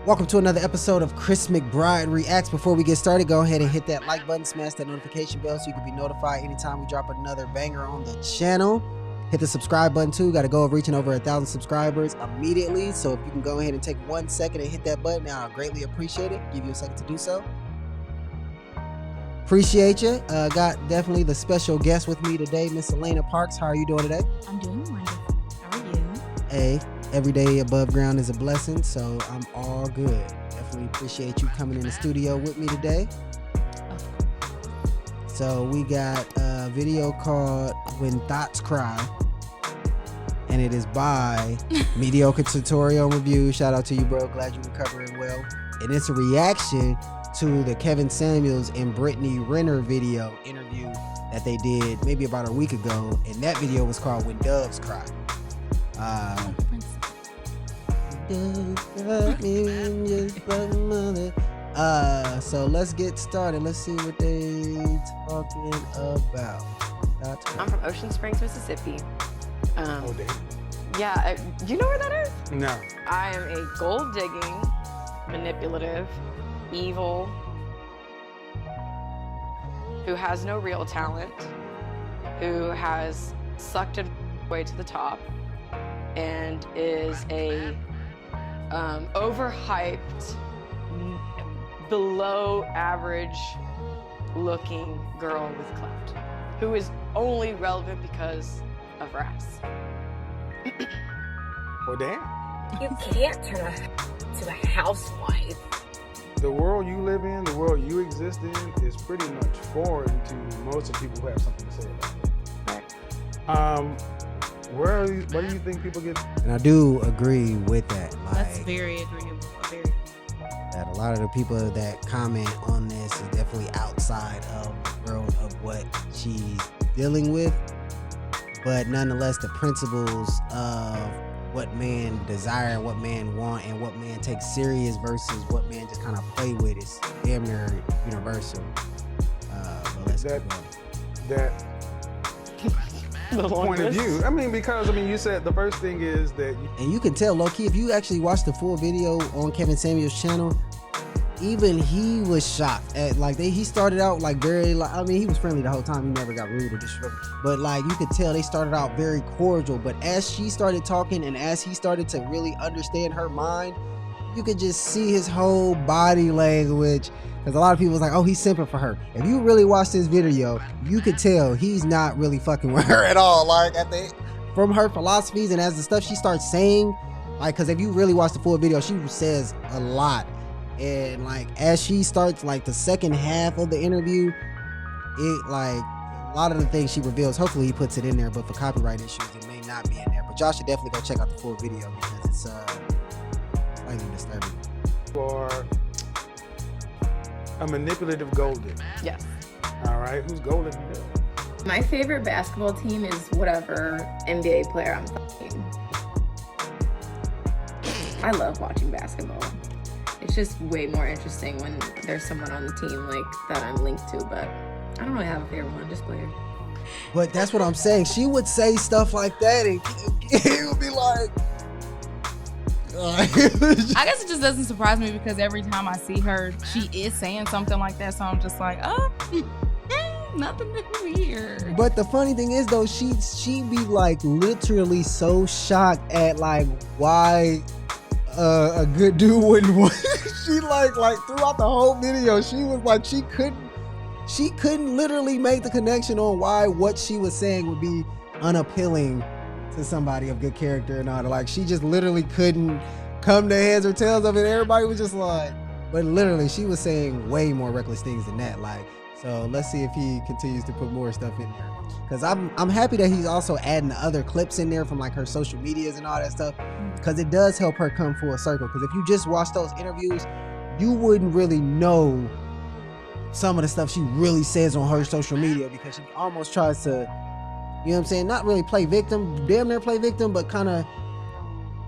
Welcome to another episode of Chris McBride Reacts. Before we get started, go ahead and hit that like button, smash that notification bell so you can be notified anytime we drop another banger on the channel. Hit the subscribe button too. Got a goal of reaching over 1,000 subscribers immediately. So if you can go ahead and take 1 second and hit that button, I'll greatly appreciate it. Give you a second to do so. Appreciate you. Got definitely the special guest with me today, Miss Alaina Parks. How are you doing today? I'm doing wonderful. How are you? Hey, every day above ground is a blessing, so I'm all good. Definitely appreciate you coming in the studio with me today. So we got a video called When Thots Cry, and it is by Mediocre Tutorial Review. Shout out to you, bro. Glad you're recovering well. And it's a reaction to the Kevin Samuels and Brittany Renner interview that they did maybe about a week ago, and that video was called When Doves Cry. So let's get started. Let's see what they talking about. I'm from Ocean Springs, Mississippi. Oh, damn. Yeah, you know where that is? No. I am a gold-digging, manipulative, evil, who has no real talent, who has sucked it way to the top, and is a overhyped, below average looking girl with clout, who is only relevant because of her ass. Well, damn. You can't turn her to a housewife. The world you live in, the world you exist in, is pretty much foreign to most of the people who have something to say about it. What do you think people get? And I do agree with that. That's very agreeable. That a lot of the people that comment on this is definitely outside of the world of what she's dealing with, but nonetheless the principles of what men desire and what men want and what men take serious versus what men just kind of play with is damn near universal. But let's keep going. That point of view. I mean, because you said the first thing is that and you can tell low-key if you actually watch the full video on Kevin Samuels' channel, even he was shocked at he started out very he was friendly the whole time. He never got rude or disrespectful, but you could tell they started out very cordial, but as she started talking and as he started to really understand her mind, you could just see his whole body language, because a lot of people was like, oh, he's simping for her. If you really watch this video, you could tell he's not really fucking with her at all, from her philosophies and as the stuff she starts saying, because if you really watch the full video, she says a lot. And as she starts the second half of the interview, it a lot of the things she reveals, hopefully he puts it in there, but for copyright issues it may not be in there. But y'all should definitely go check out the full video because it's slightly disturbing. for a manipulative golden. Yes. All right, who's golden? My favorite basketball team is whatever NBA player I'm fucking. I love watching basketball. It's just way more interesting when there's someone on the team that I'm linked to, but I don't really have a favorite one, just players. But that's what I'm saying. She would say stuff like that and it would be like... I guess it just doesn't surprise me because every time I see her, she is saying something like that. So I'm just like, oh, nothing new here. But the funny thing is though, she be literally so shocked at why a good dude wouldn't want. She throughout the whole video, she was she couldn't literally make the connection on why what she was saying would be unappealing to somebody of good character and all that. She just literally couldn't come to heads or tails of it. Everybody was just but literally she was saying way more reckless things than that. So let's see if he continues to put more stuff in there, because I'm happy that he's also adding the other clips in there from her social medias and all that stuff, because it does help her come full circle. Because if you just watch those interviews, you wouldn't really know some of the stuff she really says on her social media, because she almost tries to, you know what I'm saying, not really play victim, damn near play victim, but kind of,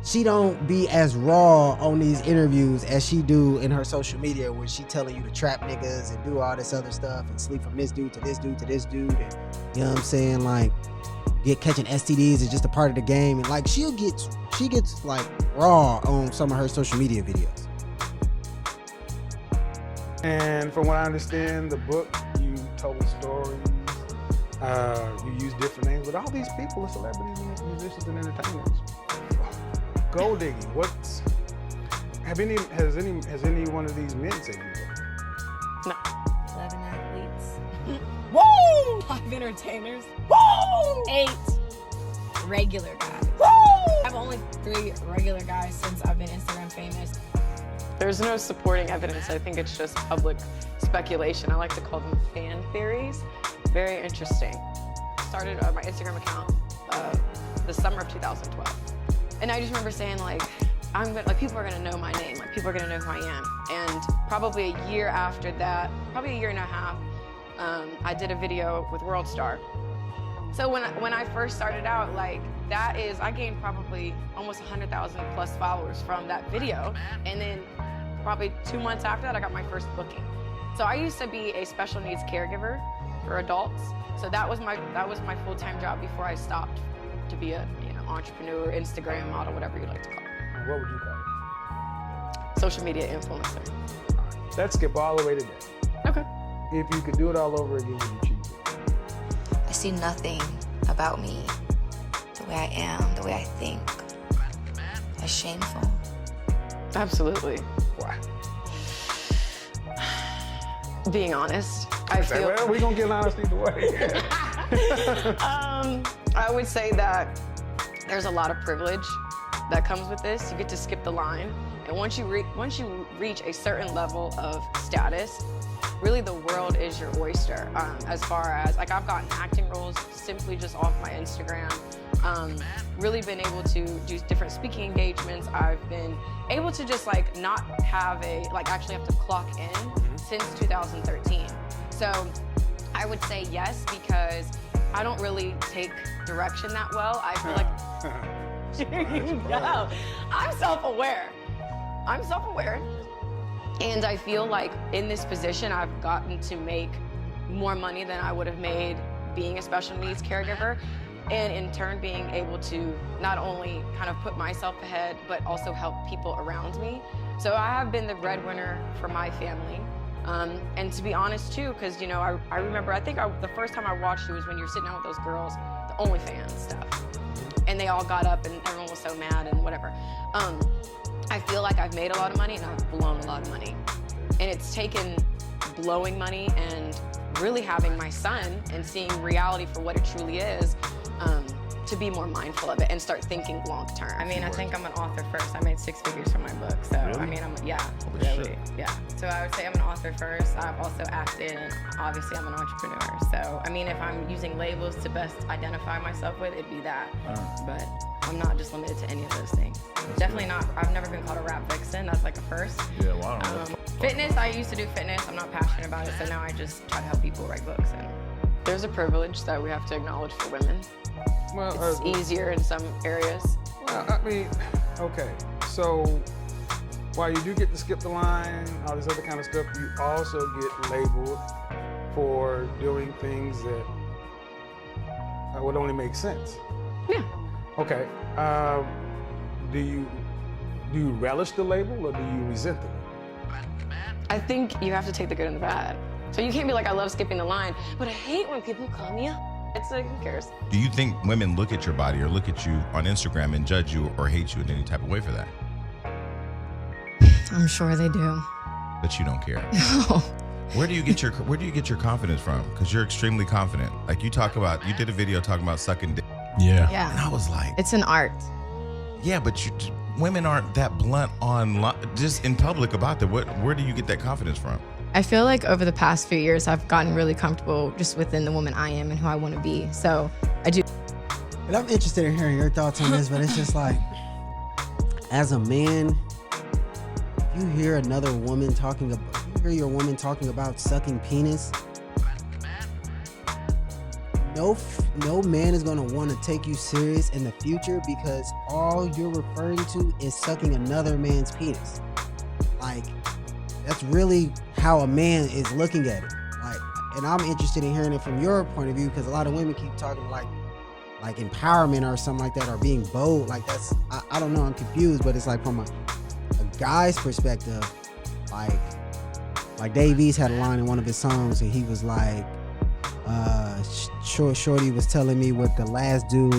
she don't be as raw on these interviews as she do in her social media, when she telling you to trap niggas and do all this other stuff and sleep from this dude to this dude to this dude, and you know what I'm saying, catching STDs is just a part of the game, and she gets raw on some of her social media videos. And from what I understand, the book, you told stories, you use different names, but all these people are celebrities, and musicians, and entertainers. Gold digging. Has any one of these men said anything? No. 11 athletes. Woo! 5 entertainers. Woo! 8 regular guys. Woo! I've only 3 regular guys since I've been Instagram famous. There's no supporting evidence. I think it's just public speculation. I like to call them fan theories. Very interesting. Started my Instagram account the summer of 2012. And I just remember saying people are gonna know my name, like people are gonna know who I am. And probably a year after that, probably a year and a half, I did a video with World Star. So when I first started out, I gained probably almost 100,000 plus followers from that video. And then probably 2 months after that, I got my first booking. So I used to be a special needs caregiver for adults. So that was my full-time job before I stopped to be a entrepreneur, Instagram model, whatever you like to call it. What would you call it? Social media influencer. Let's skip all the way to that. Okay. If you could do it all over again, would you choose it? I see nothing about me, the way I am, the way I think, as shameful. Absolutely. Why? Being honest, I feel. Well, we're gonna get honest either way. I would say that there's a lot of privilege that comes with this. You get to skip the line, and once you reach a certain level of status, really the world is your oyster. As far as I've gotten acting roles simply just off my Instagram. Really been able to do different speaking engagements. I've been able to just not have actually have to clock in since 2013. So I would say yes, because I don't really take direction that well. I feel I'm self-aware. And I feel like in this position, I've gotten to make more money than I would have made being a special needs caregiver. And in turn, being able to not only kind of put myself ahead, but also help people around me. So I have been the breadwinner for my family. And to be honest too, because I remember, the first time I watched you was when you were sitting down with those girls, the OnlyFans stuff. And they all got up and everyone was so mad and whatever. I feel like I've made a lot of money and I've blown a lot of money. And it's taken blowing money and really having my son and seeing reality for what it truly is, to be more mindful of it and start thinking long term. I mean, I think I'm an author first. I made 6 figures from my book. So, Really? I mean, Holy shit. Yeah. So I would say I'm an author first. I've also acted, and obviously I'm an entrepreneur. So, I mean, if I'm using labels to best identify myself with, it'd be that. But I'm not just limited to any of those things. Definitely not. I've never been called a rap vixen. That's like a first. Yeah, well, I don't know. Fitness, I used to do fitness. I'm not passionate about it. So now I just try to help people write books. And There's a privilege that we have to acknowledge for women. Well, It's easier in some areas. Well, I mean, okay. So while you do get to skip the line, all this other kind of stuff, you also get labeled for doing things that would only make sense. Yeah. Okay. Do you relish the label or do you resent the label? I think you have to take the good and the bad. So you can't be like, I love skipping the line, but I hate when people call me up. It's like, who cares? Do you think women look at your body or look at you on Instagram and judge you or hate you in any type of way for that? I'm sure they do. But you don't care. No. Where do you get your confidence from? Because you're extremely confident. Like you did a video talking about sucking dick. Yeah. Yeah. And I was like, It's an art. yeah, but women aren't that blunt just in public about that. Where do you get that confidence from? I feel like over the past few years, I've gotten really comfortable just within the woman I am and who I want to be. So I do. And I'm interested in hearing your thoughts on this, but it's just like, as a man, you hear another woman talking about, you hear your woman talking about sucking penis. No man is gonna want to take you serious in the future because all you're referring to is sucking another man's penis. Like, that's really how a man is looking at it. Like, and I'm interested in hearing it from your point of view because a lot of women keep talking like empowerment or something like that, or being bold. Like, that's, I don't know, I'm confused, but it's like from a guy's perspective, like, Like Dave East had a line in one of his songs, and he was like, Shorty was telling me what the last dude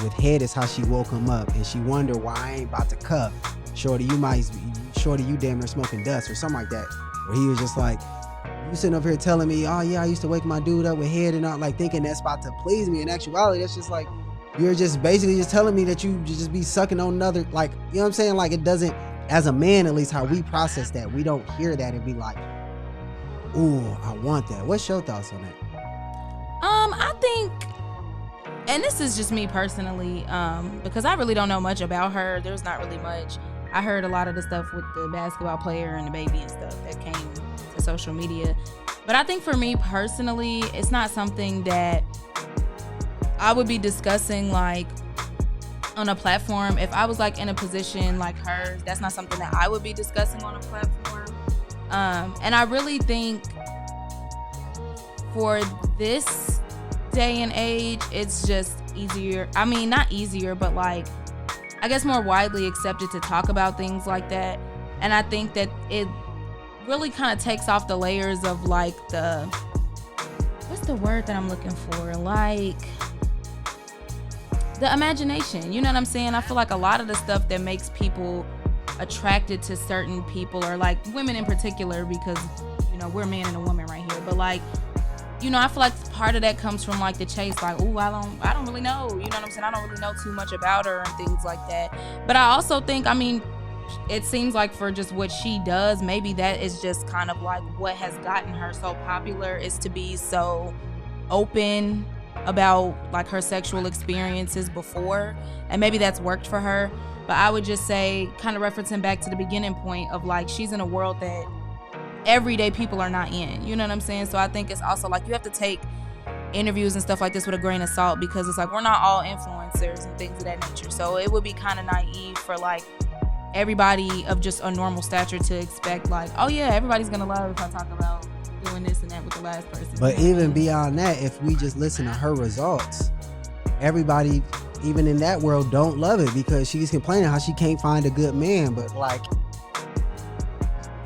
with head is how she woke him up, and she wondered why I ain't about to cuff. Shorty, you damn near smoking dust or something like that. Where he was just like, you sitting up here telling me, oh yeah, I used to wake my dude up with head and not like thinking that's about to please me. In actuality, that's just like, you're just basically just telling me that you just be sucking on another, like, you know what I'm saying? Like, it doesn't, as a man, at least how we process that, we don't hear that and be like, ooh, I want that. What's your thoughts on that? I think, and this is just me personally, because I really don't know much about her. There's not really much. I heard a lot of the stuff with the basketball player and the baby and stuff that came to social media. But I think for me personally, it's not something that I would be discussing like on a platform. If I was like in a position like hers, that's not something that I would be discussing on a platform. And I really think for this day and age, it's just easier. I mean, not easier, but like, I guess more widely accepted to talk about things like that. And I think that it really kind of takes off the layers of like what's the word that I'm looking for? Like the imagination, you know what I'm saying? I feel like a lot of the stuff that makes people attracted to certain people, or like women in particular, because, you know, we're a man and a woman right here, but like, you know, I feel like part of that comes from like the chase, like, ooh, I don't really know, you know what I'm saying? I don't really know too much about her and things like that. But I also think, I mean, it seems like for just what she does, maybe that is just kind of like what has gotten her so popular, is to be so open about like her sexual experiences before, and maybe that's worked for her. But I would just say, kind of referencing back to the beginning point of like, she's in a world that everyday people are not in, you know what I'm saying? So I think it's also like, you have to take interviews and stuff like this with a grain of salt, because it's like, we're not all influencers and things of that nature. So it would be kind of naive for like everybody of just a normal stature to expect like, oh yeah, everybody's gonna love if I talk about doing this and that with the last person. But even beyond that, if we just listen to her results, everybody, even in that world, don't love it, because she's complaining how she can't find a good man. But like,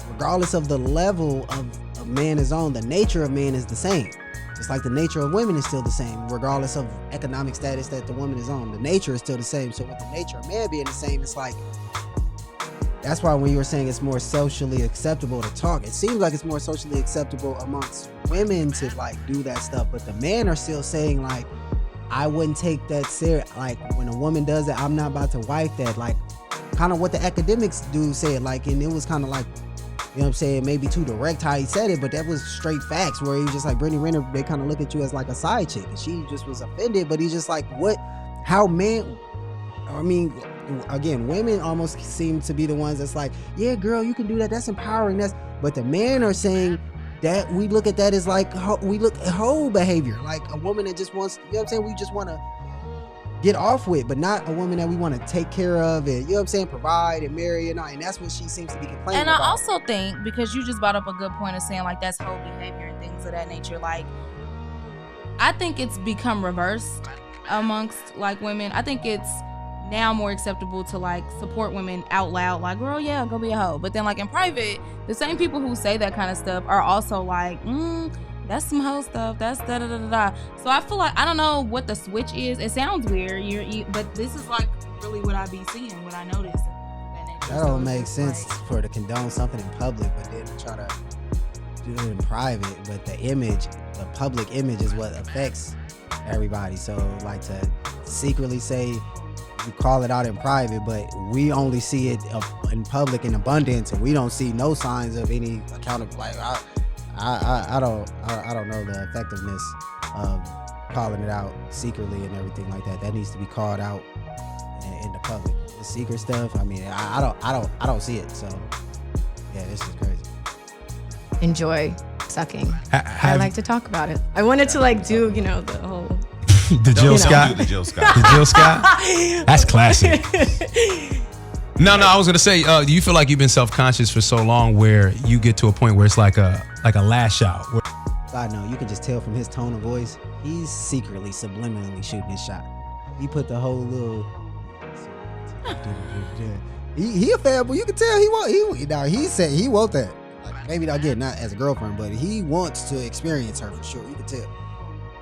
regardless of the level of man is on, the nature of man is the same. Just like the nature of women is still the same, regardless of economic status that the woman is on. The nature is still the same. So with the nature of man being the same, it's like, that's why when you were saying it's more socially acceptable to talk, it seems like it's more socially acceptable amongst women to like do that stuff. But the men are still saying like, I wouldn't take that serious. Like when a woman does it, I'm not about to wife that. Like kind of what the academics do said, like, and it was kind of like, you know what I'm saying, maybe too direct how he said it, but that was straight facts, where he was just like, Brittany Renner, they kind of look at you as like a side chick, and she just was offended. But he's just like, what, how men, I mean, again, women almost seem to be the ones that's like, yeah, girl, you can do that, that's empowering, but the men are saying that we look at that as like, we look at whole behavior, like a woman that just wants, you know what I'm saying, we just want to get off with, but not a woman that we want to take care of and, you know what I'm saying, provide and marry and all. And that's what she seems to be complaining about. And I also think, because you just brought up a good point of saying like that's whole behavior and things of that nature, like I think it's become reversed amongst like women. I think it's now more acceptable to like support women out loud, like, girl, yeah, go be a hoe. But then like in private, the same people who say that kind of stuff are also like, that's some hoe stuff, that's da da da da da. So I feel like, I don't know what the switch is. It sounds weird, but this is like really what I be seeing, what I notice. That don't make sense for to condone something in public, but then try to do it in private. But the image, the public image, is what affects everybody. So like to secretly say you call it out in private, but we only see it in public in abundance, and we don't see no signs of any accountable. Like I don't know the effectiveness of calling it out secretly and everything like that. That needs to be called out in the public. The secret stuff, I mean, I don't see it. So yeah, this is crazy. Enjoy sucking. I like to talk about it. I wanted to like do, the whole the Jill Scott. The Jill Scott. The Jill Scott. That's classic. No, I was gonna say, do you feel like you've been self-conscious for so long where you get to a point where it's like a lash out? Side note, you can just tell from his tone of voice, he's secretly, subliminally shooting his shot. He put the whole little. He a fan, but you can tell he said he want that. Like, maybe not as a girlfriend, but he wants to experience her for sure. You can tell.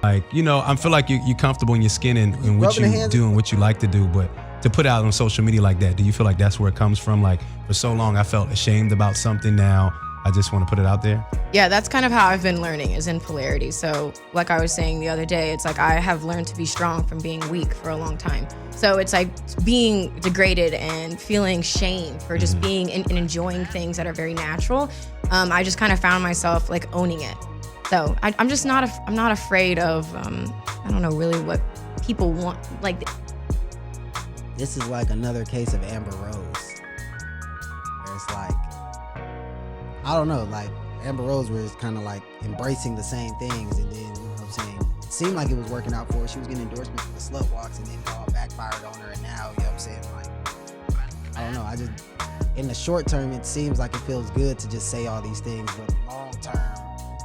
Like, you know, I feel like you're comfortable in your skin and what Rubbing the you hands- do and what you like to do, but to put out on social media like that, do you feel like that's where it comes from? Like, for so long I felt ashamed about something, now I just want to put it out there? Yeah, that's kind of how I've been learning, is in polarity. So like I was saying the other day, it's like I have learned to be strong from being weak for a long time. So it's like being degraded and feeling shame for just being and enjoying things that are very natural. I just kind of found myself like owning it. So I'm just not I'm not afraid of I don't know really what people want. Like, This is like another case of Amber Rose, where it's like, I don't know, like Amber Rose was kind of like embracing the same things, and then, you know what I'm saying, it seemed like it was working out for her. She was getting endorsements for the slut walks, and then it all backfired on her, and now, you know what I'm saying, like, I don't know, I just, in the short term, it seems like it feels good to just say all these things, but long term,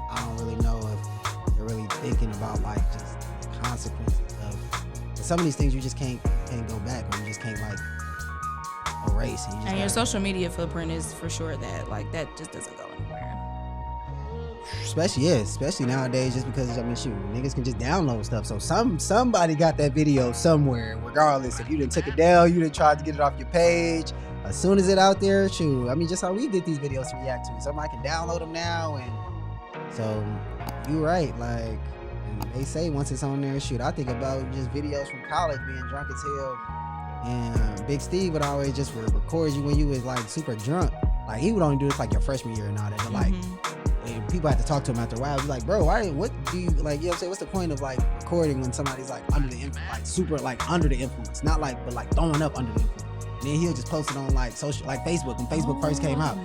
I don't really know if they're really thinking about like just the consequences of some of these things. You just can't go back, or you just can't like erase. And your social media footprint is for sure that just doesn't go anywhere. Especially nowadays, just because, I mean, shoot, niggas can just download stuff. So somebody got that video somewhere, regardless if you didn't took it down, you didn't try to get it off your page. As soon as it out there, shoot, I mean, just how we did these videos to react to. Somebody can download them now, and so you're right. Like, and they say once it's on there, shoot, I think about just videos from college, being drunk as hell, and Big Steve would always just record you when you was like super drunk. Like, he would only do this like your freshman year and all that, but like, and people had to talk to him after a while. Be like, bro, what do you like? You know what I'm saying? What's the point of like recording when somebody's like under the influence, like super like under the influence, not like, but like throwing up under the influence. And then he'll just post it on like social, like Facebook, when Facebook first came out.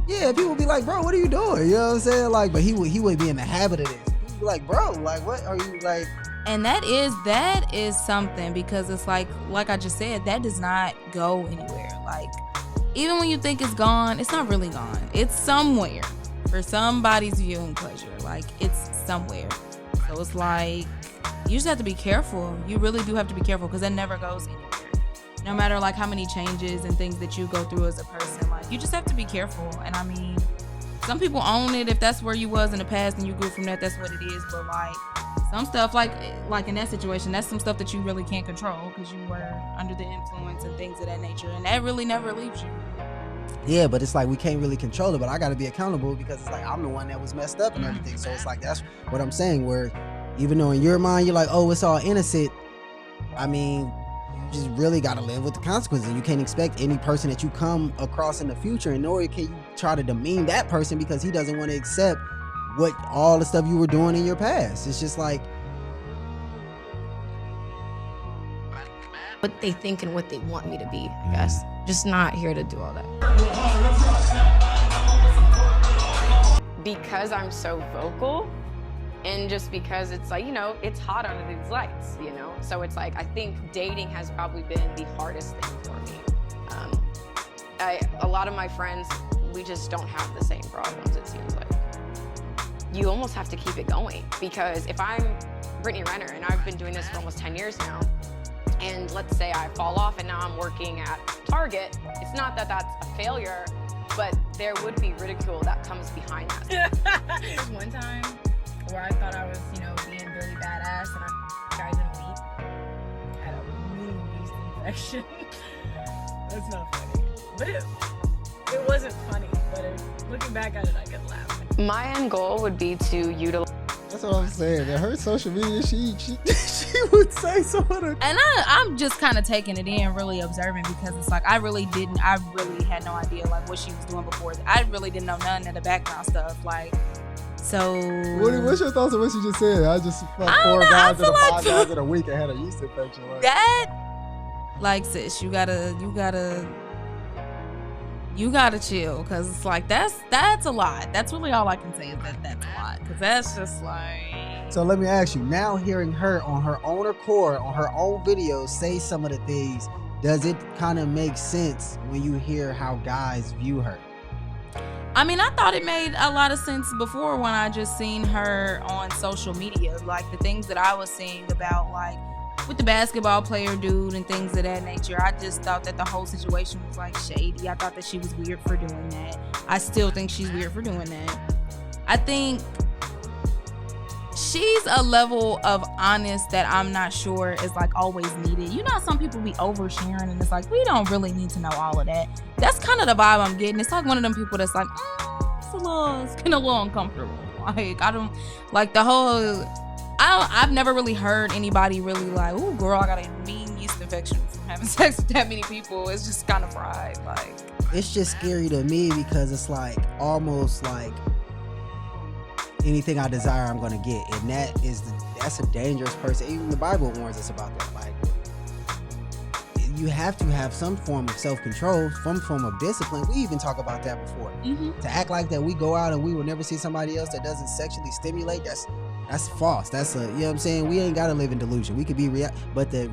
Yeah, people would be like, bro, what are you doing? You know what I'm saying? Like, but he would be in the habit of this. People would be like, bro, like, what are you like? And that is something, because it's like I just said, that does not go anywhere. Like, even when you think it's gone, it's not really gone. It's somewhere for somebody's viewing pleasure. Like, it's somewhere. So it's like, you just have to be careful. You really do have to be careful, because that never goes anywhere. No matter like how many changes and things that you go through as a person, like, you just have to be careful. And I mean, some people own it. If that's where you was in the past and you grew from that, that's what it is. But like, some stuff, like in that situation, that's some stuff that you really can't control, because you were under the influence and things of that nature, and that really never leaves you. Yeah, but it's like we can't really control it, but I got to be accountable, because it's like I'm the one that was messed up and everything. So it's like, that's what I'm saying, where even though in your mind you're like, oh, it's all innocent, I mean, you just really got to live with the consequences. You can't expect any person that you come across in the future, and nor can you try to demean that person because he doesn't want to accept what all the stuff you were doing in your past. It's just like, what they think and what they want me to be, I guess. Just not here to do all that. Because I'm so vocal, and just because it's like, you know, it's hot under these lights, you know? So it's like, I think dating has probably been the hardest thing for me. A lot of my friends, we just don't have the same problems, it seems like. You almost have to keep it going, because if I'm Brittany Renner and I've been doing this for almost 10 years now, and let's say I fall off and now I'm working at Target, it's not that that's a failure, but there would be ridicule that comes behind that. There's one time where I thought I was, you know, being really badass, and guys in a week had a really yeast infection. That's not funny, but it wasn't funny. But looking back at it, I could laugh. My end goal would be to utilize. that's what I'm saying. In her social media, she would say some of the. And I'm just kind of taking it in, really observing, because it's like, I really had no idea like what she was doing before. I really didn't know none of the background stuff. Like, so. What's your thoughts on what she just said? I just fucked 4 guys and 5 guys in a week and had a yeast infection. Like. That, like, sis, you gotta chill, because it's like, that's a lot. That's really all I can say, is that's a lot, because that's just like. So let me ask you, now hearing her on her own accord, on her own videos, say some of the things, does it kind of make sense when you hear how guys view her? I mean, I thought it made a lot of sense before, when I just seen her on social media. Like, the things that I was seeing about, like, with the basketball player dude and things of that nature. I just thought that the whole situation was like shady. I thought that she was weird for doing that. I still think she's weird for doing that. I think she's a level of honest that I'm not sure is like always needed. You know how some people be oversharing and it's like, we don't really need to know all of that. That's kind of the vibe I'm getting. It's like one of them people that's like, it's getting a little uncomfortable. Like, I don't, like the whole, I've never really heard anybody really like, ooh, girl, I got a mean yeast infection from having sex with that many people. It's just kind of fried. Like, it's just scary to me because it's like almost like anything I desire, I'm gonna get, and that's a dangerous person. Even the Bible warns us about that. Like, you have to have some form of self-control, some form of discipline. We even talk about that before. To act like that we go out and we will never see somebody else that doesn't sexually stimulate, that's false. That's you know what I'm saying? We ain't gotta live in delusion. We could be but the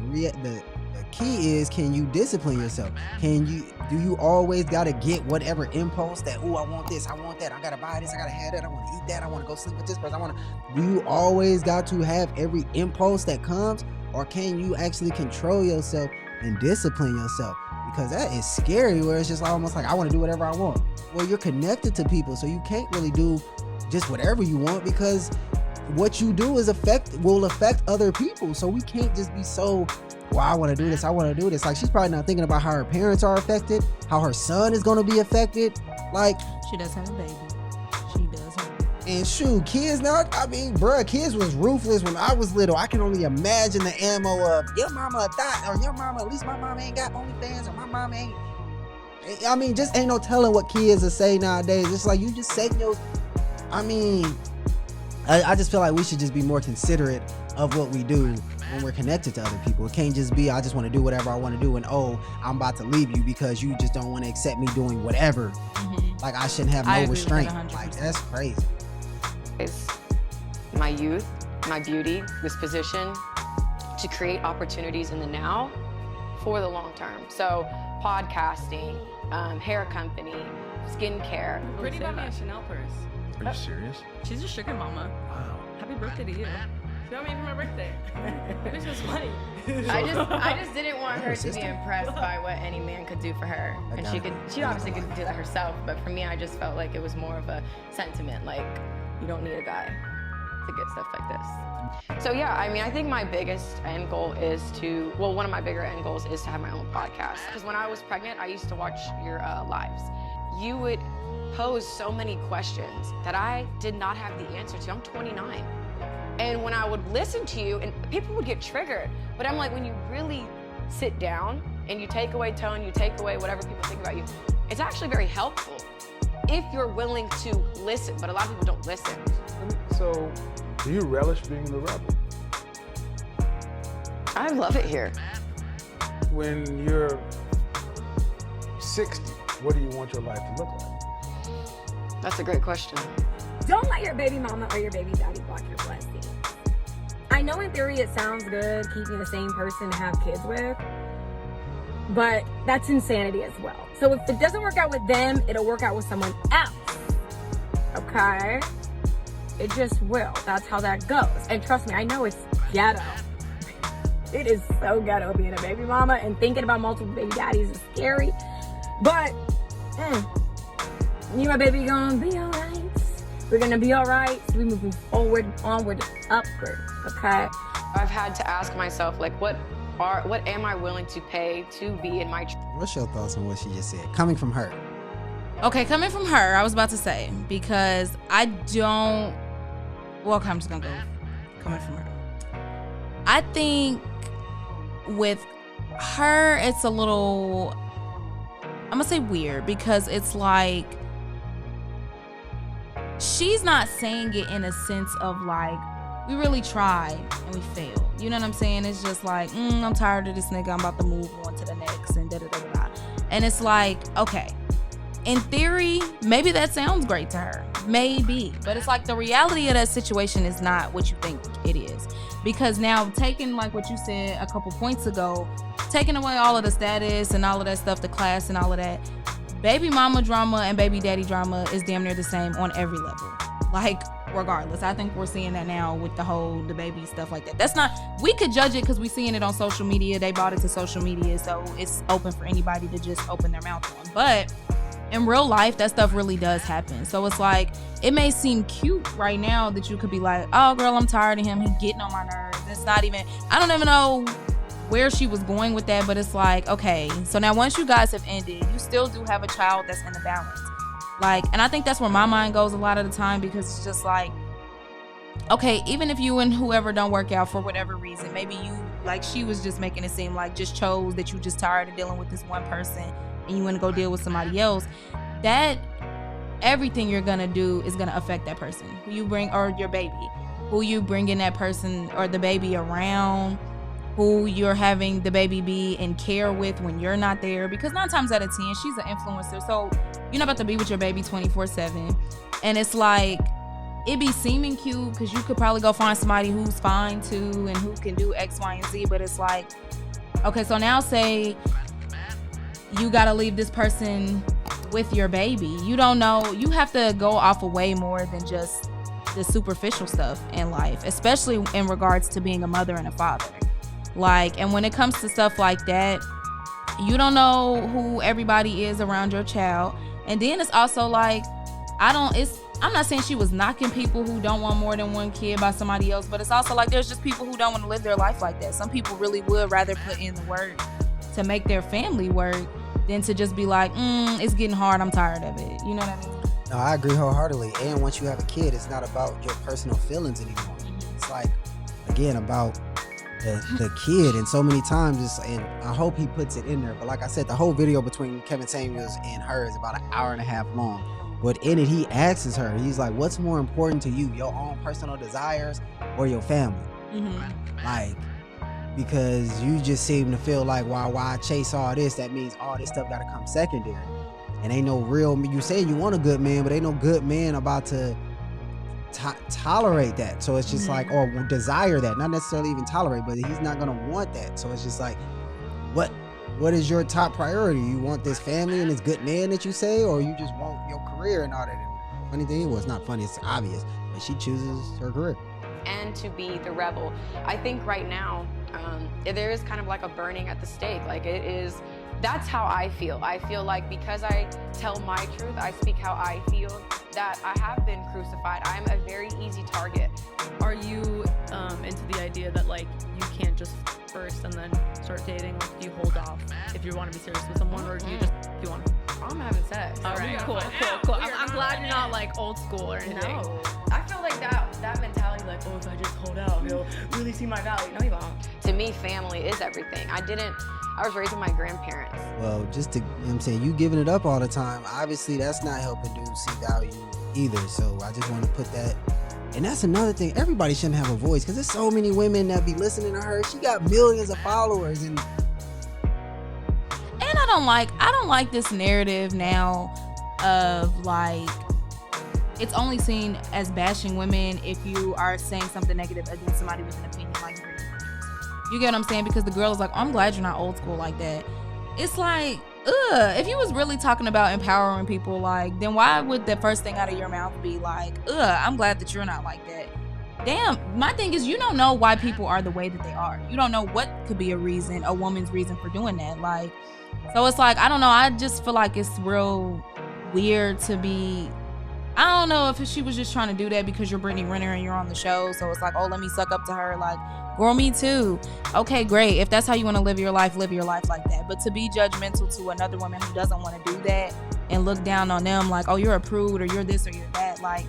key is, can you discipline yourself? Do you always gotta get whatever impulse that, oh, I want this, I want that, I gotta buy this, I gotta have that, I want to eat that, I want to go sleep with this person, do you always got to have every impulse that comes, or can you actually control yourself and discipline yourself? Because that is scary, where it's just almost like, I want to do whatever I want. Well, you're connected to people, so you can't really do just whatever you want, because what you do will affect other people. So we can't just be so, well, I want to do this, I want to do this. Like, she's probably not thinking about how her parents are affected, how her son is going to be affected. Like, she does have a baby. She does have a baby. And shoot, kids now, I mean, bruh, kids was ruthless when I was little. I can only imagine the ammo of, your mama a thought, or your mama, at least my mama ain't got OnlyFans, or my mama ain't. I mean, just ain't no telling what kids will say nowadays. It's like, you just say I just feel like we should just be more considerate of what we do when we're connected to other people. It can't just be, I just want to do whatever I want to do, and I'm about to leave you because you just don't want to accept me doing whatever. Like, I shouldn't have no restraint. Like, that's crazy. My youth, my beauty was positioned to create opportunities in the now for the long term. So podcasting, hair company, skincare. Brittany bought me a Chanel purse. Are you serious? She's a sugar mama. Wow. Happy birthday to you. She got me for my birthday. This was funny. I just didn't want her to be impressed by what any man could do for her. And she obviously could do that herself, but for me, I just felt like it was more of a sentiment, like, you don't need a guy to get stuff like this. So yeah, I mean, I think my biggest end goal is one of my bigger end goals is to have my own podcast. Because when I was pregnant, I used to watch your lives. You would pose so many questions that I did not have the answer to. I'm 29. And when I would listen to you, and people would get triggered, but I'm like, when you really sit down and you take away tone, you take away whatever people think about you, it's actually very helpful if you're willing to listen, but a lot of people don't listen. So, do you relish being the rebel? I love it here. When you're 60, what do you want your life to look like? That's a great question. Don't let your baby mama or your baby daddy block your blessings. I know in theory it sounds good keeping the same person to have kids with, but that's insanity as well. So if it doesn't work out with them, it'll work out with someone else. Okay? It just will. That's how that goes. And trust me, I know it's ghetto. It is so ghetto being a baby mama, and thinking about multiple baby daddies is scary. But you and my baby gonna be alright. We're gonna be alright. So we moving forward, onward, upward. Okay? I've had to ask myself, like, what am I willing to pay to be in my What's your thoughts on what she just said? Coming from her. Okay, coming from her, I was about to say, because I don't, well, okay, I'm just gonna go coming from her. I think with her, it's a little, I'm gonna say weird, because it's like, she's not saying it in a sense of like, we really tried and we failed. You know what I'm saying? It's just like, I'm tired of this nigga, I'm about to move on to the next, and da-da-da-da-da. And it's like, okay, in theory, maybe that sounds great to her. Maybe. But it's like the reality of that situation is not what you think it is. Because now, taking like what you said a couple points ago, taking away all of the status and all of that stuff, the class and all of that, baby mama drama and baby daddy drama is damn near the same on every level. Like, regardless. I think we're seeing that now with the baby stuff like that. That's not, we could judge it because we're seeing it on social media. They brought it to social media, so it's open for anybody to just open their mouth on. But in real life, that stuff really does happen. So it's like, it may seem cute right now that you could be like, oh girl, I'm tired of him, he's getting on my nerves. It's not even, I don't even know where she was going with that, but it's like, okay, so now once you guys have ended, you still do have a child that's in the balance. Like, and I think that's where my mind goes a lot of the time, because it's just like, okay, even if you and whoever don't work out for whatever reason, maybe you, like she was just making it seem like, just chose that you just tired of dealing with this one person and you want to go deal with somebody else, that everything you're gonna do is gonna affect that person who you bring, or your baby, who you bringing that person or the baby around, who you're having the baby be in care with when you're not there. Because 9 times out of 10, she's an influencer, so you're not about to be with your baby 24/7. And it's like, it be seeming cute because you could probably go find somebody who's fine too and who can do X, Y, and Z. But it's like, okay, so now say you gotta leave this person with your baby. You don't know, you have to go off of way more than just the superficial stuff in life, especially in regards to being a mother and a father. Like, and when it comes to stuff like that, you don't know who everybody is around your child. And then it's also like, I'm not saying she was knocking people who don't want more than one kid by somebody else, but it's also like, there's just people who don't want to live their life like that. Some people really would rather put in the work to make their family work than to just be like, it's getting hard, I'm tired of it. You know what I mean? No, I agree wholeheartedly. And once you have a kid, it's not about your personal feelings anymore. It's like, again, about the kid. And so many times, and I hope he puts it in there, but like I said, the whole video between Kevin Samuels and her is about 1.5 hours long. But in it, he asks her, he's like, what's more important to you, your own personal desires or your family? Like, because you just seem to feel like, why I chase all this, that means all this stuff got to come secondary. And ain't no real, you say you want a good man, but ain't no good man about to tolerate that. So it's just like, or desire that, not necessarily even tolerate, but he's not gonna want that. So it's just like, what is your top priority? You want this family and this good man that you say, or you just want your career and all that? And funny thing, well, it's not funny, it's obvious, but she chooses her career. And to be the rebel. I think right now, there is kind of like a burning at the stake. Like, it is, that's how I feel. I feel like because I tell my truth, I speak how I feel, that I have been crucified. I am a very easy target. Are you into the idea that like you can't just first and then start dating? Like, do you hold off if you want to be serious with someone, or do you just, do you want to? I'm having sex. All right, cool. I'm glad you're not like old school or anything. No. I feel like that mentality, like, oh, if I just hold out, he'll really see my value. No, you won't. To me, family is everything. I was raised with my grandparents. Well, just to, you know what I'm saying, you giving it up all the time, obviously that's not helping dudes see value either. So I just want to put that. And that's another thing, everybody shouldn't have a voice, because there's so many women that be listening to her. She got millions of followers. And I don't like this narrative now of like, it's only seen as bashing women if you are saying something negative against somebody with an opinion like Brittany Renner. You get what I'm saying? Because the girl is like, oh, I'm glad you're not old school like that. It's like, if you was really talking about empowering people, like, then why would the first thing out of your mouth be like, I'm glad that you're not like that? Damn, my thing is, you don't know why people are the way that they are. You don't know what could be a woman's reason for doing that. Like, so it's like, I don't know. I just feel like it's real weird to be, I don't know if she was just trying to do that because you're Brittany Renner and you're on the show. So it's like, oh, let me suck up to her. Like, girl, me too. Okay, great. If that's how you want to live your life like that. But to be judgmental to another woman who doesn't want to do that and look down on them like, oh, you're a prude or you're this or you're that. Like,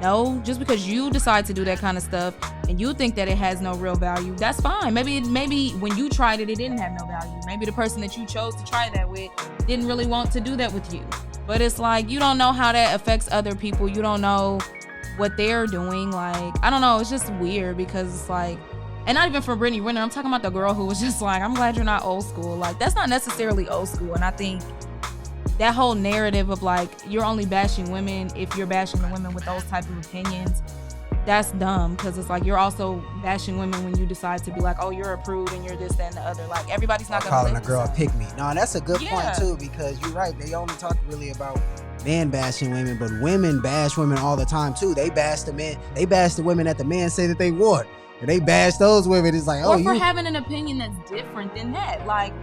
no, just because you decide to do that kind of stuff and you think that it has no real value, that's fine. Maybe when you tried it, it didn't have no value. Maybe the person that you chose to try that with didn't really want to do that with you. But it's like, you don't know how that affects other people. You don't know what they're doing. Like, I don't know. It's just weird because it's like, and not even for Brittany Renner. I'm talking about the girl who was just like, I'm glad you're not old school. Like, that's not necessarily old school. And I think that whole narrative of like, you're only bashing women if you're bashing the women with those type of opinions, that's dumb. Because it's like, you're also bashing women when you decide to be like, oh, you're a prude and you're this, that, and the other. Like, everybody's not going to calling a girl a pick me. No, that's a good point too, because you're right. They only talk really about man bashing women, but women bash women all the time too. They bash the men. They bash the women that the men say that they want. And they bash those women. It's like, or for having an opinion that's different than that. Like,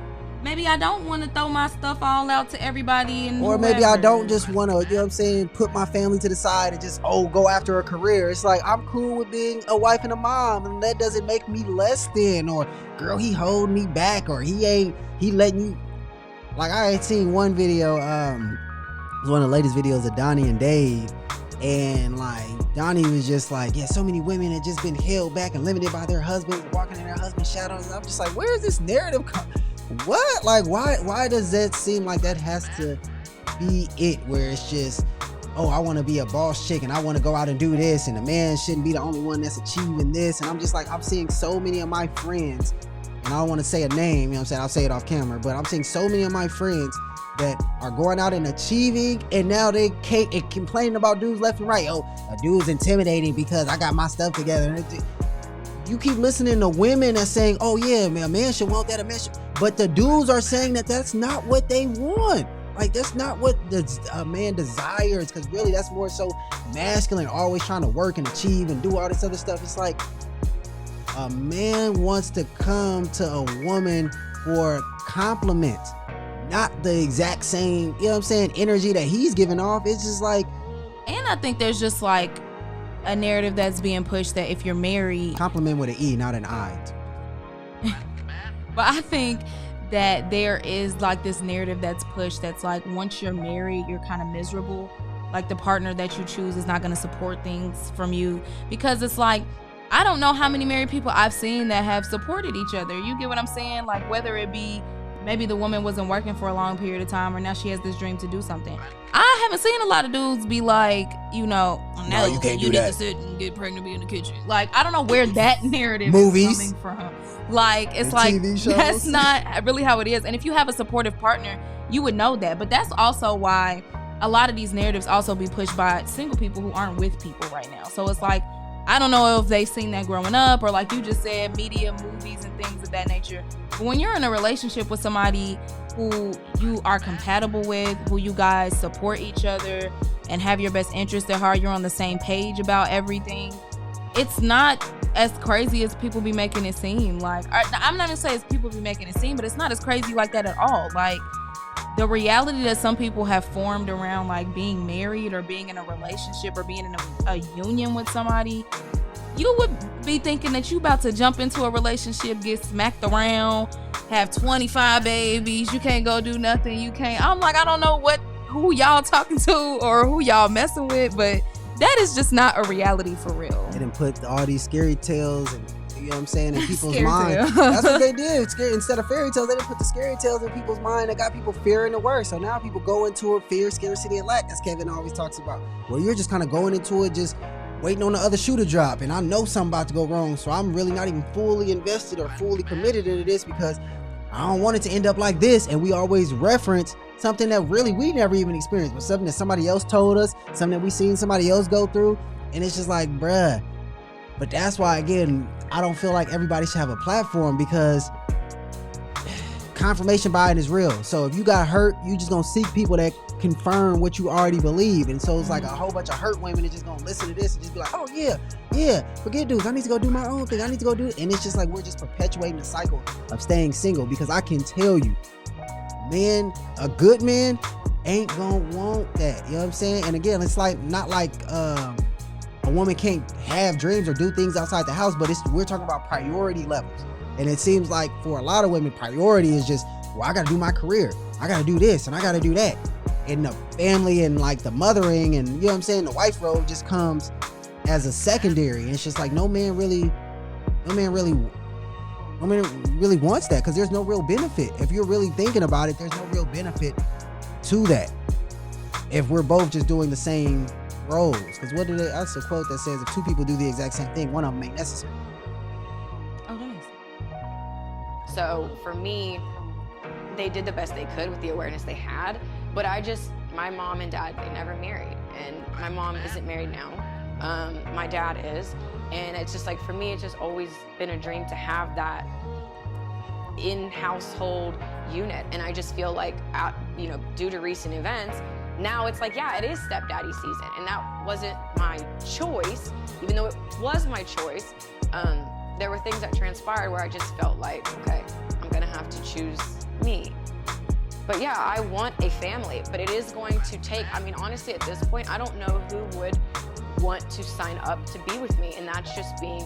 maybe I don't want to throw my stuff all out to everybody. And or maybe I don't just want to, you know what I'm saying, put my family to the side and just, go after a career. It's like, I'm cool with being a wife and a mom, and that doesn't make me less than. Or, girl, he holding me back, or he letting you. Like, I had seen one video, it was one of the latest videos of Donnie and Dave. And like Donnie was just like, yeah, so many women have just been held back and limited by their husbands, walking in their husband's shadows. And I'm just like, where is this narrative what? Like, why does that seem like that has to be it? Where it's just, I want to be a boss chick and I want to go out and do this, and a man shouldn't be the only one that's achieving this. And I'm just like, I'm seeing so many of my friends, and I don't want to say a name, you know what I'm saying? I'll say it off camera, but I'm seeing so many of my friends that are going out and achieving, and now they complaining about dudes left and right. A dude's intimidating because I got my stuff together. You keep listening to women that's saying, oh yeah, man, a man should want that, a man should, but the dudes are saying that that's not what they want. Like, that's not what a man desires, because really that's more so masculine, always trying to work and achieve and do all this other stuff. It's like, a man wants to come to a woman for compliments, not the exact same, you know what I'm saying, energy that he's giving off. It's just like, and I think there's just like a narrative that's being pushed that if you're married, compliment with an E, not an I. But I think that there is like this narrative that's pushed that's like, once you're married, you're kind of miserable. Like, the partner that you choose is not going to support things from you, because it's like, I don't know how many married people I've seen that have supported each other. You get what I'm saying? Like, whether it be maybe the woman wasn't working for a long period of time, or now she has this dream to do something. I haven't seen a lot of dudes be like, no, you can't do need that. to sit and get pregnant, be in the kitchen. Like, I don't know where that narrative Movies. is coming from. Like, it's And like, TV shows. that's not really how it is. And if you have a supportive partner, you would know that. But that's also why a lot of these narratives also be pushed by single people who aren't with people right now. So it's like, I don't know if they've seen that growing up, or like you just said, media, movies, and things of that nature. But when you're in a relationship with somebody who you are compatible with, who you guys support each other and have your best interest at heart, you're on the same page about everything, it's not as crazy as people be making it seem. Like, I'm not gonna say as people be making it seem, but it's not as crazy like that at all. Like, the reality that some people have formed around like being married or being in a relationship or being in a union with somebody, you would be thinking that you about to jump into a relationship, get smacked around, have 25 babies, you can't go do nothing, you can't. I'm like, I don't know who y'all talking to or who y'all messing with, but that is just not a reality for real. They didn't put all these scary tales and, you know what I'm saying, in people's Scary mind. tale. That's what they did. Instead of fairy tales, they didn't put the scary tales in people's mind. That got people fearing the worst. So now people go into it, fear, scarcity, and lack, as Kevin always talks about. Where you're just kind of going into it, just waiting on the other shoe to drop. And I know something about to go wrong, so I'm really not even fully invested or fully committed into this, because I don't want it to end up like this. And we always reference something that really we never even experienced, but something that somebody else told us, something that we seen somebody else go through. And it's just like, bruh. But that's why, again, I don't feel like everybody should have a platform, because confirmation bias is real. So if you got hurt, you just gonna seek people that confirm what you already believe. And so it's like a whole bunch of hurt women that just gonna listen to this and just be like, oh yeah, forget dudes, I need to go do my own thing, I need to go do it. And it's just like, we're just perpetuating the cycle of staying single, because I can tell you, man, a good man ain't gonna want that. You know what I'm saying? And again, it's like, not like a woman can't have dreams or do things outside the house, but we're talking about priority levels. And it seems like for a lot of women, priority is just, well, I gotta do my career, I gotta do this and I gotta do that. And the family and like the mothering and, you know what I'm saying, the wife role just comes as a secondary. And it's just like, no man really wants that, because there's no real benefit. If you're really thinking about it, there's no real benefit to that if we're both just doing the same roles. Because that's a quote that says, if two people do the exact same thing, one of them ain't necessary. Oh, nice. So for me, they did the best they could with the awareness they had, but my mom and dad, they never married, and my mom isn't married now. My dad is, and it's just like, for me, it's just always been a dream to have that in-household unit. And I just feel like, due to recent events, now it's like, yeah, it is stepdaddy season. And that wasn't my choice, even though it was my choice. There were things that transpired where I just felt like, okay, I'm gonna have to choose me. But yeah, I want a family, but it is going to take, I mean, honestly, at this point, I don't know who would want to sign up to be with me. And that's just being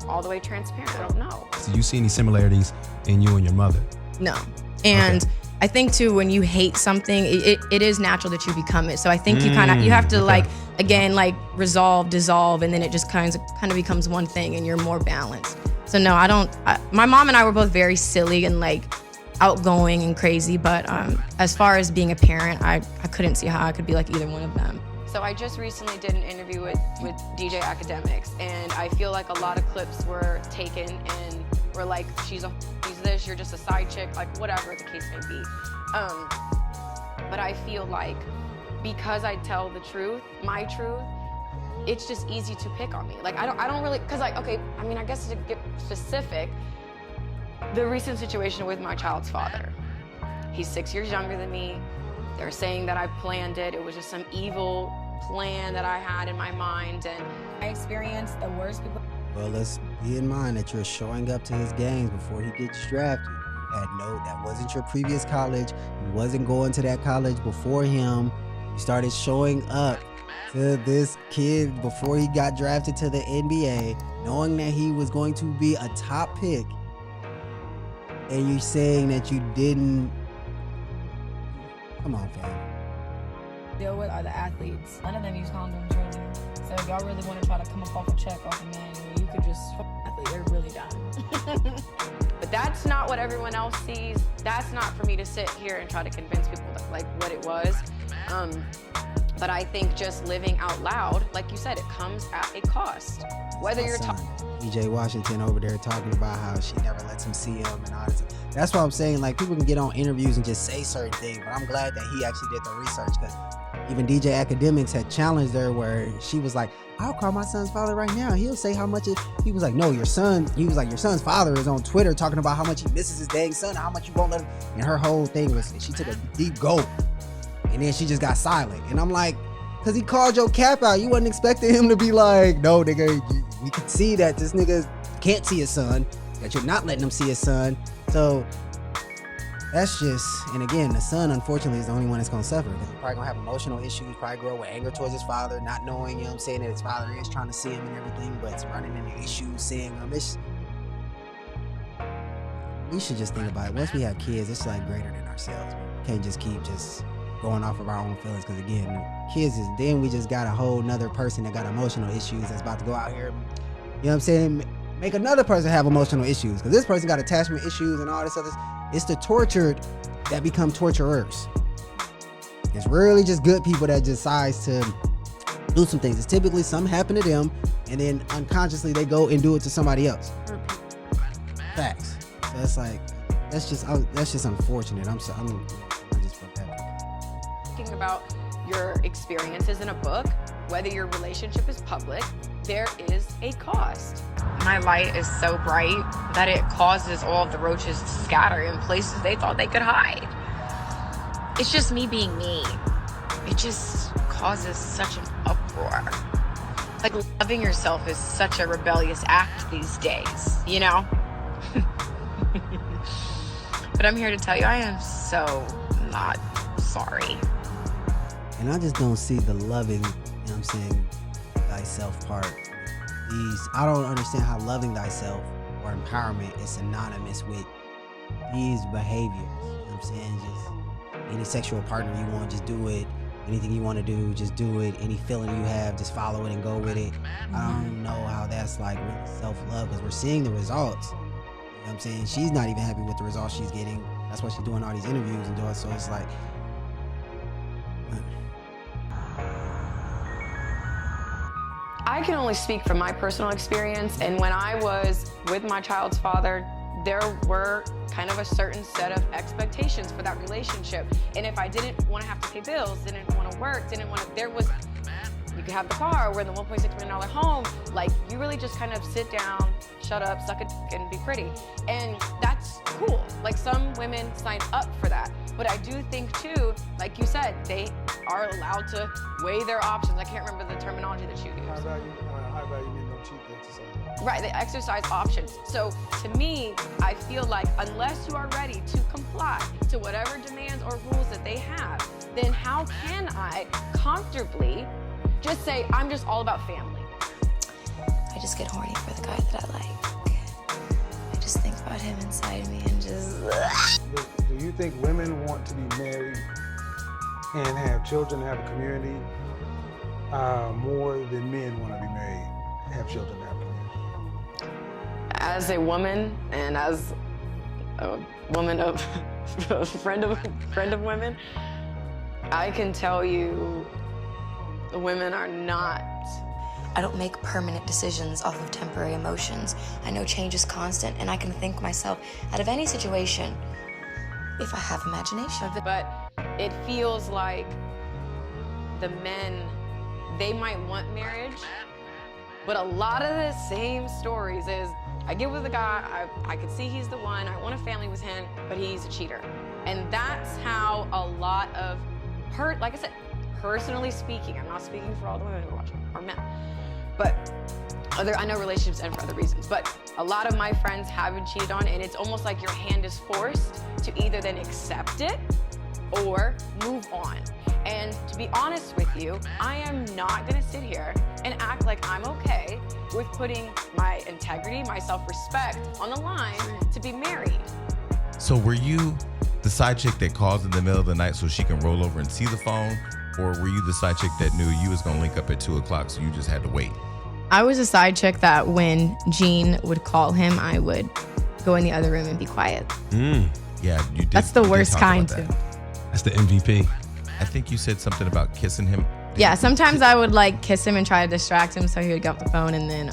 all the way transparent. I don't know. So you see any similarities in you and your mother? No. And Okay. I think too, when you hate something, it is natural that you become it. So I think you have to like, again, like dissolve, and then it just kind of becomes one thing and you're more balanced. So no, my mom and I were both very silly and like outgoing and crazy, but as far as being a parent, I couldn't see how I could be like either one of them. So I just recently did an interview with DJ Academics, and I feel like a lot of clips were taken and were like, she's this, you're just a side chick, like whatever the case may be. But I feel like because I tell the truth, my truth, it's just easy to pick on me. Like I don't really, cause like, okay, I mean, I guess to get specific, the recent situation with my child's father. He's 6 years younger than me. They're saying that I planned it. It was just some evil plan that I had in my mind, and I experienced the worst people. Well, let's be in mind that you're showing up to his games before he gets drafted. That wasn't your previous college. You wasn't going to that college before him. You started showing up to this kid before he got drafted to the NBA, knowing that he was going to be a top pick. And you're saying that you didn't. Come on, fam. Deal with are the athletes. None of them use condoms, really. So if y'all really want to try to come up off a check off a man, you could just athlete. They're really done. But that's not what everyone else sees. That's not for me to sit here and try to convince people that, like what it was. But I think just living out loud, like you said, it comes at a cost. Whether you're talking. PJ Washington over there talking about how she never lets him see him and all this. That's what I'm saying. Like, people can get on interviews and just say certain things, but I'm glad that he actually did the research, because even DJ Academics had challenged her where she was like, I'll call my son's father right now. He'll say how much he was like, no, your son, he was like, your son's father is on Twitter talking about how much he misses his dang son, how much you won't let him. And her whole thing was, she took a deep gulp and then she just got silent. And I'm like, because he called your cap out. You wasn't expecting him to be like, no, nigga, we can see that this nigga can't see his son, that you're not letting him see his son. So that's just, and again, the son, unfortunately, is the only one that's going to suffer, because he's probably going to have emotional issues, probably grow with anger towards his father, not knowing, you know what I'm saying, that his father is trying to see him and everything, but it's running into issues, seeing him. We should just think about it. Once we have kids, it's like greater than ourselves. We can't just keep just going off of our own feelings, because again, kids is, then we just got a whole nother person that got emotional issues that's about to go out here, you know what I'm saying, make another person have emotional issues, because this person got attachment issues and all this other. It's the tortured that become torturers. It's really just good people that decides to do some things. It's typically something happen to them, and then unconsciously they go and do it to somebody else. Facts. So it's like, that's just unfortunate. I'm just Thinking about your experiences in a book, whether your relationship is public, there is a cost. My light is so bright that it causes all of the roaches to scatter in places they thought they could hide. It's just me being me. It just causes such an uproar. Like, loving yourself is such a rebellious act these days, you know? But I'm here to tell you, I am so not sorry. And I just don't see the loving, you know what I'm saying, thyself part. I don't understand how loving thyself or empowerment is synonymous with these behaviors. You know what I'm saying? Just any sexual partner you want, just do it. Anything you want to do, just do it. Any feeling you have, just follow it and go with it. I don't know how that's like really self-love, because we're seeing the results. You know what I'm saying? She's not even happy with the results she's getting. That's why she's doing all these interviews and doing, so it's like, I can only speak from my personal experience, and when I was with my child's father, there were kind of a certain set of expectations for that relationship. And if I didn't want to have to pay bills, didn't want to work, you could have the car, we're in the $1.6 million home, like, you really just kind of sit down, shut up, suck a dick, and be pretty. And that's cool. Like some women sign up for that. But I do think too, like you said, they are allowed to weigh their options. I can't remember the terminology that you used. High value men don't cheat, they exercise. Right, they exercise options. So to me, I feel like unless you are ready to comply to whatever demands or rules that they have, then how can I comfortably just say, I'm just all about family? I just get horny for the guy that I like. I just think about him inside me and just... Do you think women want to be married and have children, have a community, more than men want to be married, have children, have a community? As a woman and as a woman of a friend of women, I can tell you the women are not. I don't make permanent decisions off of temporary emotions. I know change is constant, and I can think myself out of any situation if I have imagination. But it feels like the men, they might want marriage, but a lot of the same stories is, I get with a guy, I could see he's the one, I want a family with him, but he's a cheater. And that's how a lot of, like I said, personally speaking, I'm not speaking for all the women who are watching, or men, but I know relationships end for other reasons, but a lot of my friends have been cheated on, and it's almost like your hand is forced to either then accept it or move on. And to be honest with you, I am not gonna sit here and act like I'm okay with putting my integrity, my self-respect on the line to be married. So were you the side chick that calls in the middle of the night so she can roll over and see the phone? Or were you the side chick that knew you was gonna link up at 2 o'clock so you just had to wait? I was a side chick that when Gene would call him, I would go in the other room and be quiet. Yeah, you did. That's the you did worst talk kind about too. that. That's the MVP. I think you said something about kissing him. Yeah, sometimes I would like kiss him and try to distract him so he would get off the phone, and then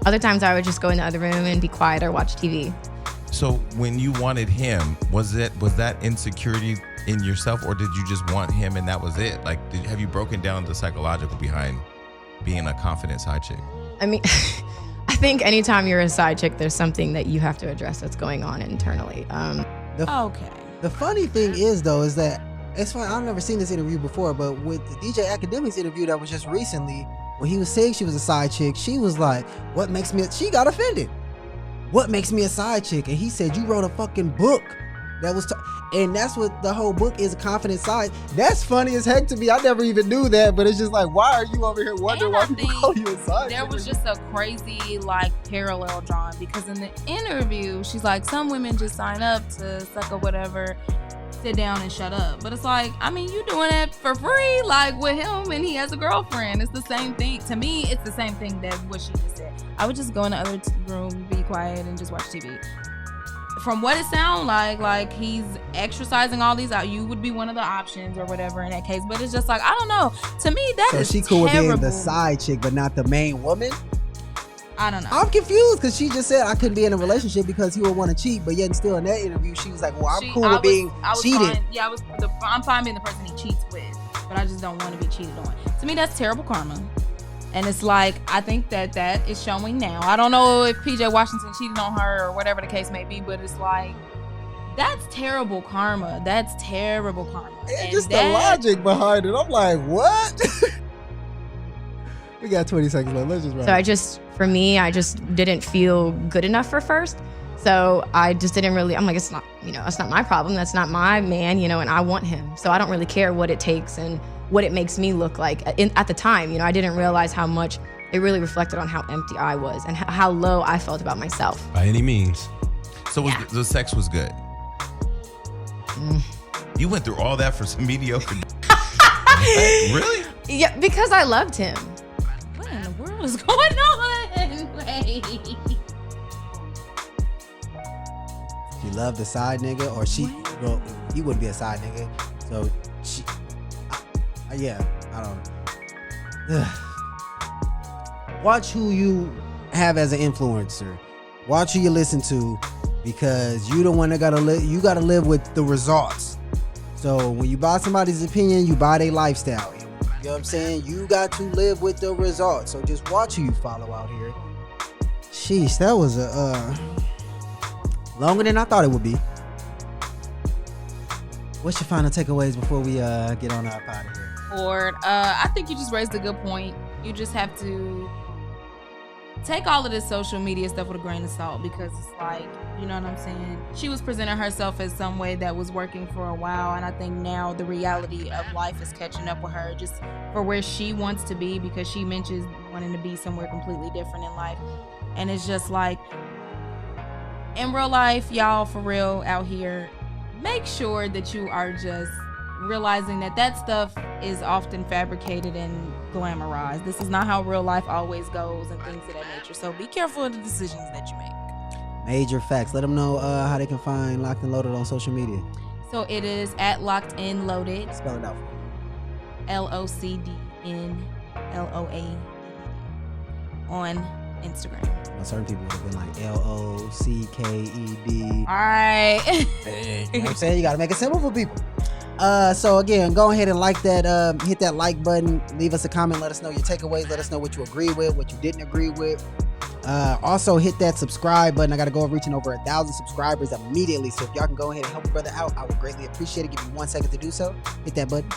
other times I would just go in the other room and be quiet or watch TV. So when you wanted him, was that insecurity in yourself, or did you just want him and that was it? Like, have you broken down the psychological behind being a confident side chick? I mean, I think anytime you're a side chick, there's something that you have to address that's going on internally. Okay. The funny thing is, though, is that it's funny. I've never seen this interview before, but with the DJ Academics interview that was just recently, when he was saying she was a side chick, she was like, "What makes me?" She got offended. What makes me a side chick? And he said, "You wrote a fucking book that was," and that's what the whole book is, a confident side. That's funny as heck to me. I never even knew that, but it's just like, why are you over here wondering why people call you a side chick? There was just a crazy like parallel drawn, because in the interview, she's like, some women just sign up to suck or whatever, sit down and shut up. But it's like, I mean, you doing that for free, like with him, and he has a girlfriend. It's the same thing. To me, it's the same thing that what she just said. I would just go in the other room, be quiet, and just watch TV. From what it sounds like he's exercising all these out. You would be one of the options or whatever in that case. But it's just like, I don't know. To me, that is so she cool terrible. with being the side chick, but not the main woman? I don't know. I'm confused because she just said I couldn't be in a relationship because he would want to cheat, but yet still in that interview she was like, "Well, I'm cool with being cheated." Fine. Yeah, I'm fine being the person he cheats with, but I just don't want to be cheated on. To me, that's terrible karma, and it's like I think that is showing now. I don't know if PJ Washington cheated on her or whatever the case may be, but it's like that's terrible karma. That's terrible karma. And just the logic behind it, I'm like, what? We got 20 seconds left. Let's just run. So for me, I just didn't feel good enough for first. So I just didn't really, I'm like, it's not, it's not my problem. That's not my man, and I want him. So I don't really care what it takes and what it makes me look like. At the time, I didn't realize how much it really reflected on how empty I was and how low I felt about myself. By any means. So the sex was good? You went through all that for some mediocre. Really? Yeah, because I loved him. What in the world is going on? Wait. You love the side nigga, or she? Well, he wouldn't be a side nigga, so she. Yeah, I don't know. Watch who you have as an influencer. Watch who you listen to, because you the one that gotta live. You gotta live with the results. So when you buy somebody's opinion, you buy their lifestyle. You know what I'm saying? You got to live with the results. So just watch who you follow out here. Sheesh, that was a Longer than I thought it would be. What's your final takeaways before we get on up out of here? Lord, I think you just raised a good point. You just have to take all of this social media stuff with a grain of salt, because it's like, you know what I'm saying? She was presenting herself as some way that was working for a while, and I think now the reality of life is catching up with her just for where she wants to be, because she mentions wanting to be somewhere completely different in life. And it's just like, in real life, y'all, for real out here, make sure that you are just realizing that that stuff is often fabricated and glamorized. This is not how real life always goes and things of that nature. So be careful of the decisions that you make. Major facts. Let them know how they can find Locked and Loaded on social media. So it is at Locked and Loaded. Spell it out. LOCDNLOAD on Instagram. Now, certain people would have been like LOCKED. All right. You know what I'm saying? You got to make it simple for people. So again, go ahead and like that, hit that like button, leave us a comment, let us know your takeaways, let us know what you agree with, what you didn't agree with. Also hit that subscribe button. I got to go reaching over 1,000 subscribers immediately. So if y'all can go ahead and help a brother out, I would greatly appreciate it. Give me 1 second to do so. Hit that button.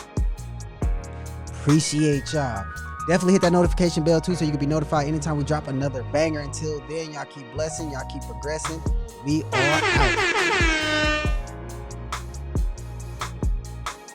Appreciate y'all. Definitely hit that notification bell too, so you can be notified anytime we drop another banger. Until then, y'all keep blessing, y'all keep progressing. We are out.